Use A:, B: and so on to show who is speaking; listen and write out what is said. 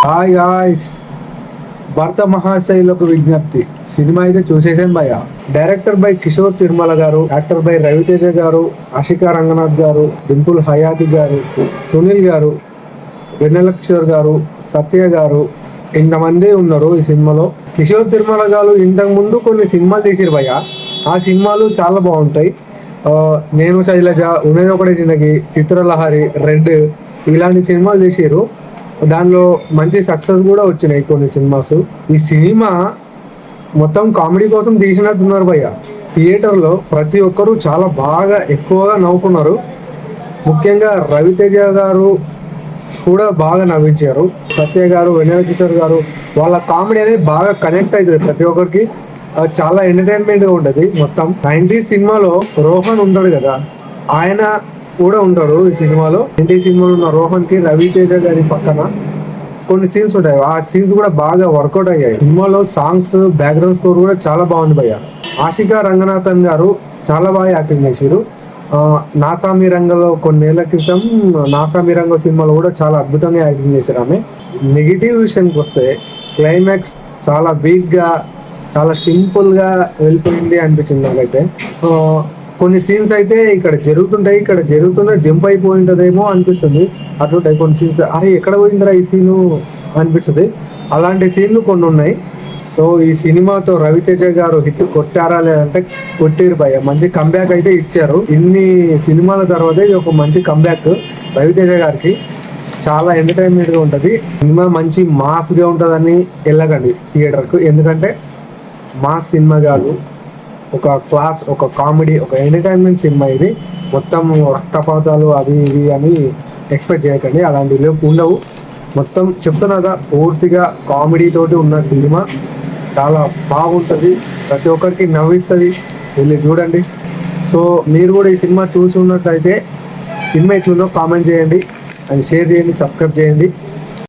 A: Hi guys, భర్త మహాశైలకు విజ్ఞప్తి. Cinema అయితే చూసేసాను భయ్య. డైరెక్టర్ బై కిషోర్ తిరుమల గారు, యాక్టర్ బై రవితేజ గారు, ఆశికా రంగనాథ్ గారు, డింపుల్ హయాతి గారు, సునీల్ గారు, వెన్నెల కిషోర్ గారు, సత్య గారు, ఇంతమంది ఉన్నారు ఈ సినిమాలో. కిషోర్ తిరుమల గారు ఇంతకు ముందు కొన్ని సినిమాలు తీసారు భయ్య. ఆ సినిమాలు చాలా బాగుంటాయి. నేను శైలజ, ఉన్నది ఒకటి జిందగీ, చిత్రలహరి, రెడ్, ఇలాంటి సినిమాలు తీసారు. దానిలో మంచి సక్సెస్ కూడా వచ్చినాయి కొన్ని సినిమాస్. ఈ సినిమా మొత్తం కామెడీ కోసం తీసినట్టున్నారు భయ్య. థియేటర్లో ప్రతి ఒక్కరూ చాలా బాగా ఎక్కువగా నవ్వుకున్నారు. ముఖ్యంగా రవితేజ గారు కూడా బాగా నవ్వించారు. సత్య గారు, వెన్నెల కిషోర్ గారు, వాళ్ళ కామెడీ అనేది బాగా కనెక్ట్ అవుతుంది ప్రతి ఒక్కరికి. చాలా ఎంటర్టైన్మెంట్గా ఉంటుంది మొత్తం. 90s సినిమాలో రోహన్ ఉంటాడు కదా, ఆయన కూడా ఉంటాడు ఈ సినిమాలో. 90s సినిమాలో ఉన్న రోహన్కి రవితేజ గారి పక్కన కొన్ని సీన్స్ ఉంటాయి. ఆ సీన్స్ కూడా బాగా వర్కౌట్ అయ్యాయి. సినిమాలో సాంగ్స్, బ్యాక్గ్రౌండ్ స్కోర్ కూడా చాలా బాగుంది భయ్య. ఆశికా రంగనాథన్ గారు చాలా బాగా యాక్టింగ్ చేశారు. నాసామి రంగంలో కొన్నేళ్ల క్రితం నాసామి రంగ సినిమాలో కూడా చాలా అద్భుతంగా యాక్టింగ్ చేశారు ఆమె. నెగిటివ్ విషయానికి వస్తే క్లైమాక్స్ చాలా వీక్గా, చాలా సింపుల్గా వెళ్ళిపోయింది అనిపించింది నాకైతే. కొన్ని సీన్స్ అయితే ఇక్కడ జరుగుతున్న జంప్ అయిపోయి ఉంటుందేమో అనిపిస్తుంది. అటుంటాయి కొన్ని సీన్స్, అరే ఎక్కడ పోయిందిరా ఈ సీను అనిపిస్తుంది. అలాంటి సీన్లు కొన్ని ఉన్నాయి. సో ఈ సినిమాతో రవితేజ గారు హిట్ కొట్టారా లేదంటే కొట్టిరు భయ్య. మంచి కంబ్యాక్ అయితే ఇచ్చారు. ఇన్ని సినిమాల తర్వాత ఇది ఒక మంచి కంబ్యాక్ రవితేజ గారికి. చాలా ఎంటర్టైన్మెంట్గా ఉంటుంది సినిమా. మంచి మాస్గా ఉంటుందని వెళ్ళకండి థియేటర్కు, ఎందుకంటే మాస్ సినిమా కాదు, ఒక క్లాస్, ఒక కామెడీ, ఒక ఎంటర్టైన్మెంట్ సినిమా ఇది. మొత్తం రక్తపాతాలు అది ఇది అని ఎక్స్పెక్ట్ చేయకండి, అలాంటివి ఉండవు. మొత్తం చెప్తున్నదా పూర్తిగా కామెడీ తోటి ఉన్న సినిమా. చాలా బాగుంటుంది, ప్రతి ఒక్కరికి నవ్విస్తుంది, వెళ్ళి చూడండి. సో మీరు కూడా ఈ సినిమా చూసి ఉన్నట్లయితే సినిమా ఎట్లుందో కామెంట్ చేయండి, అండ్ షేర్ చేయండి, సబ్స్క్రైబ్ చేయండి.